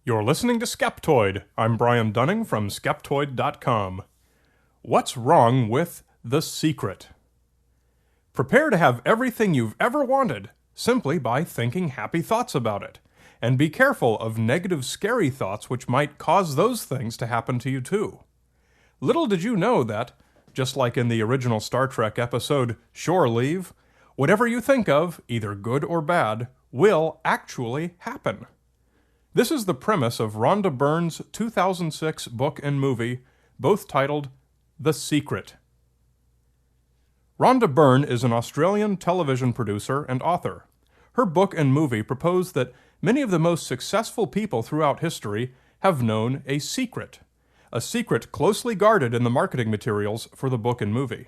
You're listening to Skeptoid. I'm Brian Dunning from Skeptoid.com. What's wrong with The Secret? Prepare to have everything you've ever wanted simply by thinking happy thoughts about it. And be careful of negative, scary thoughts which might cause those things to happen to you too. Little did you know that, just like in the original Star Trek episode Shore Leave, whatever you think of, either good or bad, will actually happen. This is the premise of Rhonda Byrne's 2006 book and movie, both titled The Secret. Rhonda Byrne is an Australian television producer and author. Her book and movie propose that many of the most successful people throughout history have known a secret closely guarded in the marketing materials for the book and movie.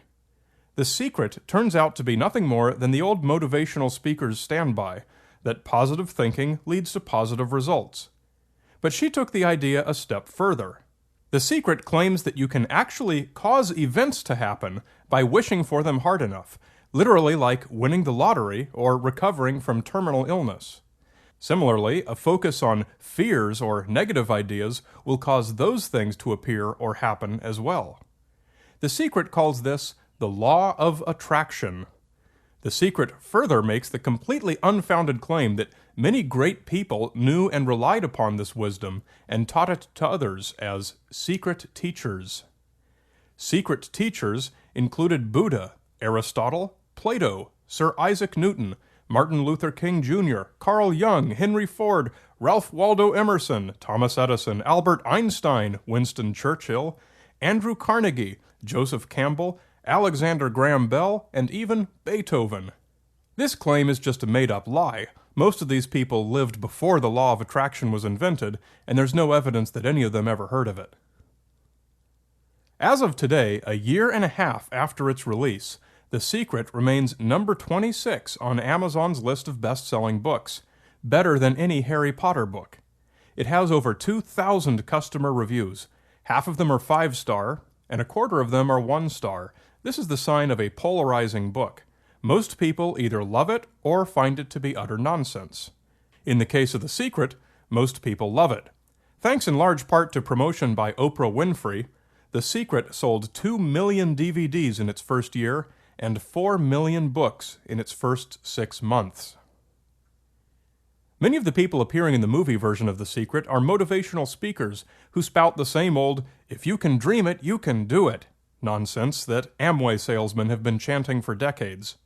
The secret turns out to be nothing more than the old motivational speaker's standby, that positive thinking leads to positive results. But she took the idea a step further. The secret claims that you can actually cause events to happen by wishing for them hard enough, literally like winning the lottery or recovering from terminal illness. Similarly, a focus on fears or negative ideas will cause those things to appear or happen as well. The secret calls this the law of attraction. The secret further makes the completely unfounded claim that many great people knew and relied upon this wisdom and taught it to others as secret teachers. Secret teachers included Buddha, Aristotle, Plato, Sir Isaac Newton, Martin Luther King Jr., Carl Jung, Henry Ford, Ralph Waldo Emerson, Thomas Edison, Albert Einstein, Winston Churchill, Andrew Carnegie, Joseph Campbell, Alexander Graham Bell, and even Beethoven. This claim is just a made-up lie. Most of these people lived before the law of attraction was invented, and there's no evidence that any of them ever heard of it. As of today, a year and a half after its release, The Secret remains number 26 on Amazon's list of best-selling books, better than any Harry Potter book. It has over 2,000 customer reviews. Half of them are 5-star, and a quarter of them are 1-star. This is the sign of a polarizing book. Most people either love it or find it to be utter nonsense. In the case of The Secret, most people love it. Thanks in large part to promotion by Oprah Winfrey, The Secret sold 2 million DVDs in its first year and 4 million books in its first 6 months. Many of the people appearing in the movie version of The Secret are motivational speakers who spout the same old, "if you can dream it, you can do it" nonsense that Amway salesmen have been chanting for decades.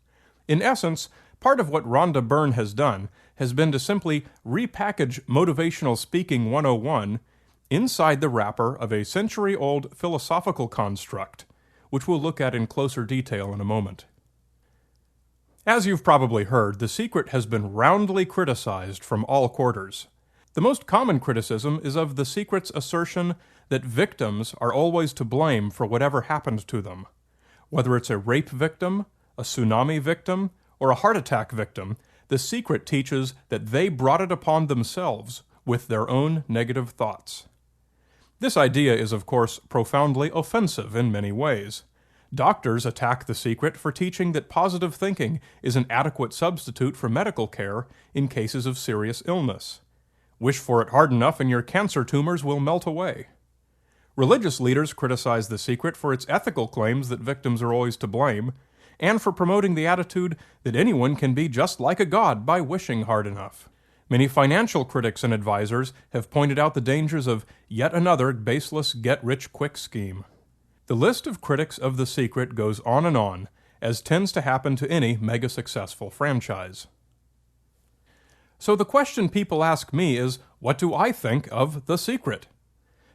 In essence, part of what Rhonda Byrne has done has been to simply repackage Motivational Speaking 101 inside the wrapper of a century-old philosophical construct, which we'll look at in closer detail in a moment. As you've probably heard, The Secret has been roundly criticized from all quarters. The most common criticism is of The Secret's assertion that victims are always to blame for whatever happened to them. Whether it's a rape victim, a tsunami victim, or a heart attack victim, The Secret teaches that they brought it upon themselves with their own negative thoughts. This idea is, of course, profoundly offensive in many ways. Doctors attack The Secret for teaching that positive thinking is an adequate substitute for medical care in cases of serious illness. Wish for it hard enough and your cancer tumors will melt away. Religious leaders criticize The Secret for its ethical claims that victims are always to blame, and for promoting the attitude that anyone can be just like a god by wishing hard enough. Many financial critics and advisors have pointed out the dangers of yet another baseless get-rich-quick scheme. The list of critics of The Secret goes on, as tends to happen to any mega-successful franchise. So the question people ask me is, what do I think of The Secret?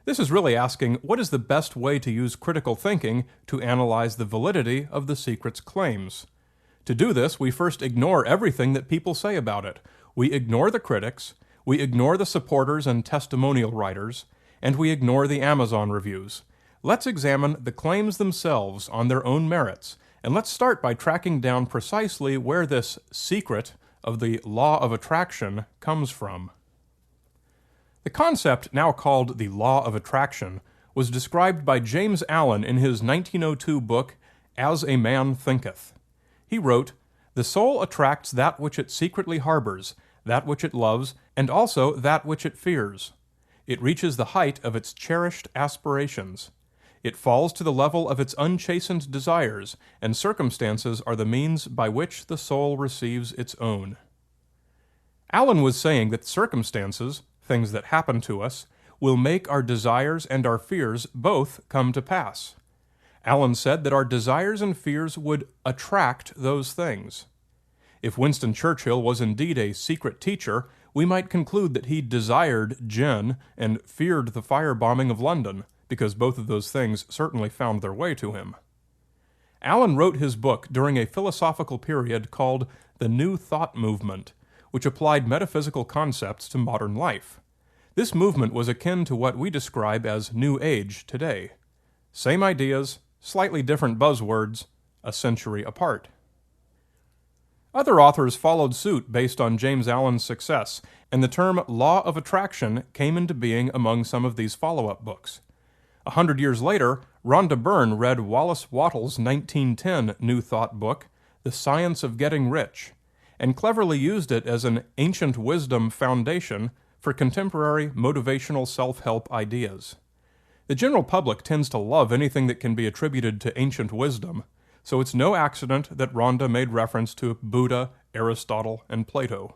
This is really asking, what is the best way to use critical thinking to analyze the validity of The Secret's claims? To do this, we first ignore everything that people say about it. We ignore the critics, we ignore the supporters and testimonial writers, and we ignore the Amazon reviews. Let's examine the claims themselves on their own merits, and let's start by tracking down precisely where this secret of the law of attraction comes from. The concept, now called the law of attraction, was described by James Allen in his 1902 book, As a Man Thinketh. He wrote, "The soul attracts that which it secretly harbors, that which it loves, and also that which it fears. It reaches the height of its cherished aspirations. It falls to the level of its unchastened desires, and circumstances are the means by which the soul receives its own. Allen was saying that circumstances, things that happen to us, will make our desires and our fears both come to pass. Allen said that our desires and fears would attract those things. If Winston Churchill was indeed a secret teacher, we might conclude that he desired gin and feared the firebombing of London, because both of those things certainly found their way to him. Allen wrote his book during a philosophical period called the New Thought Movement, which applied metaphysical concepts to modern life. This movement was akin to what we describe as New Age today. Same ideas, slightly different buzzwords, a century apart. Other authors followed suit based on James Allen's success, and the term law of attraction came into being among some of these follow-up books. 100 years later, Rhonda Byrne read Wallace Wattles' 1910 New Thought book, The Science of Getting Rich, and cleverly used it as an ancient wisdom foundation for contemporary motivational self-help ideas. The general public tends to love anything that can be attributed to ancient wisdom, so it's no accident that Rhonda made reference to Buddha, Aristotle, and Plato.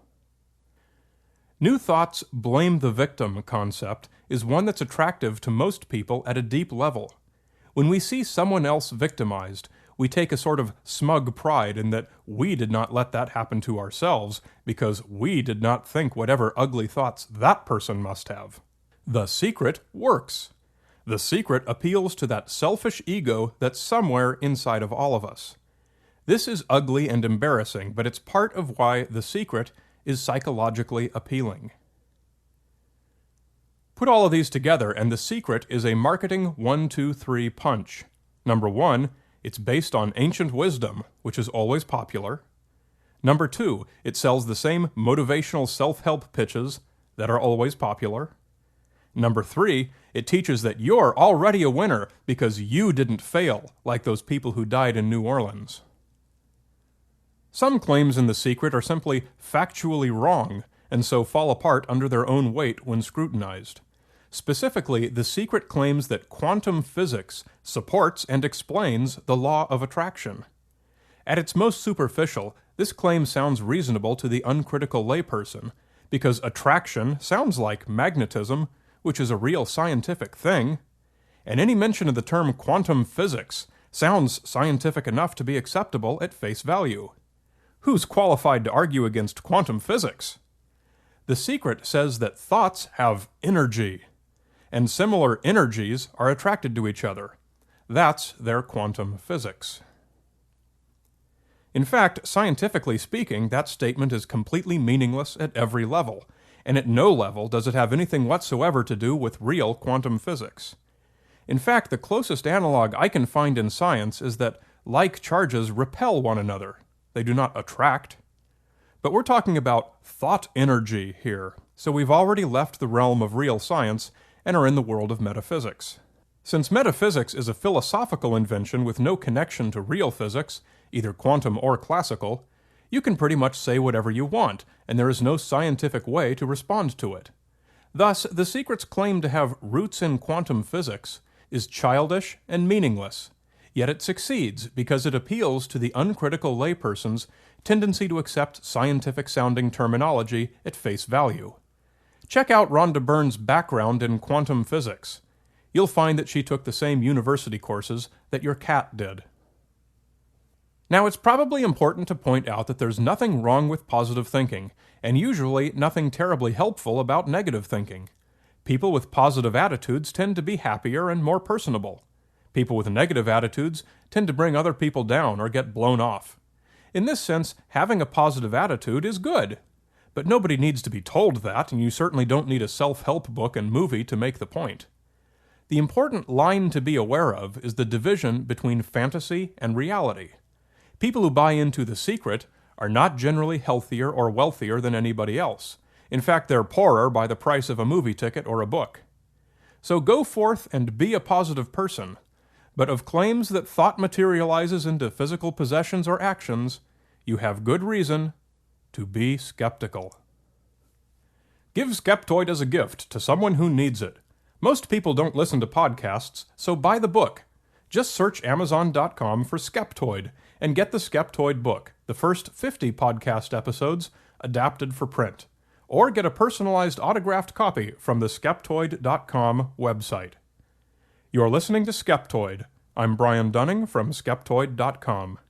New Thought's blame the victim concept is one that's attractive to most people at a deep level. When we see someone else victimized, we take a sort of smug pride in that we did not let that happen to ourselves because we did not think whatever ugly thoughts that person must have. The Secret works. The Secret appeals to that selfish ego that's somewhere inside of all of us. This is ugly and embarrassing, but it's part of why The Secret is psychologically appealing. Put all of these together, and The Secret is a marketing 1-2-3 punch. Number 1, it's based on ancient wisdom, which is always popular. Number 2, it sells the same motivational self-help pitches that are always popular. Number 3, it teaches that you're already a winner because you didn't fail, like those people who died in New Orleans. Some claims in The Secret are simply factually wrong, and so fall apart under their own weight when scrutinized. Specifically, The Secret claims that quantum physics supports and explains the law of attraction. At its most superficial, this claim sounds reasonable to the uncritical layperson, because attraction sounds like magnetism, which is a real scientific thing, and any mention of the term quantum physics sounds scientific enough to be acceptable at face value. Who's qualified to argue against quantum physics? The Secret says that thoughts have energy, and similar energies are attracted to each other. That's their quantum physics. In fact, scientifically speaking, that statement is completely meaningless at every level, and at no level does it have anything whatsoever to do with real quantum physics. In fact, the closest analog I can find in science is that like charges repel one another. They do not attract. But we're talking about thought energy here, so we've already left the realm of real science and are in the world of metaphysics. Since metaphysics is a philosophical invention with no connection to real physics, either quantum or classical, you can pretty much say whatever you want, and there is no scientific way to respond to it. Thus, The Secret's claim to have roots in quantum physics is childish and meaningless, yet it succeeds because it appeals to the uncritical layperson's tendency to accept scientific-sounding terminology at face value. Check out Rhonda Byrne's background in quantum physics. You'll find that she took the same university courses that your cat did. Now, it's probably important to point out that there's nothing wrong with positive thinking, and usually nothing terribly helpful about negative thinking. People with positive attitudes tend to be happier and more personable. People with negative attitudes tend to bring other people down or get blown off. In this sense, having a positive attitude is good. But nobody needs to be told that, and you certainly don't need a self-help book and movie to make the point. The important line to be aware of is the division between fantasy and reality. People who buy into The Secret are not generally healthier or wealthier than anybody else. In fact, they're poorer by the price of a movie ticket or a book. So go forth and be a positive person. But of claims that thought materializes into physical possessions or actions, you have good reason to be skeptical. Give Skeptoid as a gift to someone who needs it. Most people don't listen to podcasts, so buy the book. Just search Amazon.com for Skeptoid and get the Skeptoid book, the first 50 podcast episodes adapted for print. Or get a personalized autographed copy from the Skeptoid.com website. You're listening to Skeptoid. I'm Brian Dunning from Skeptoid.com.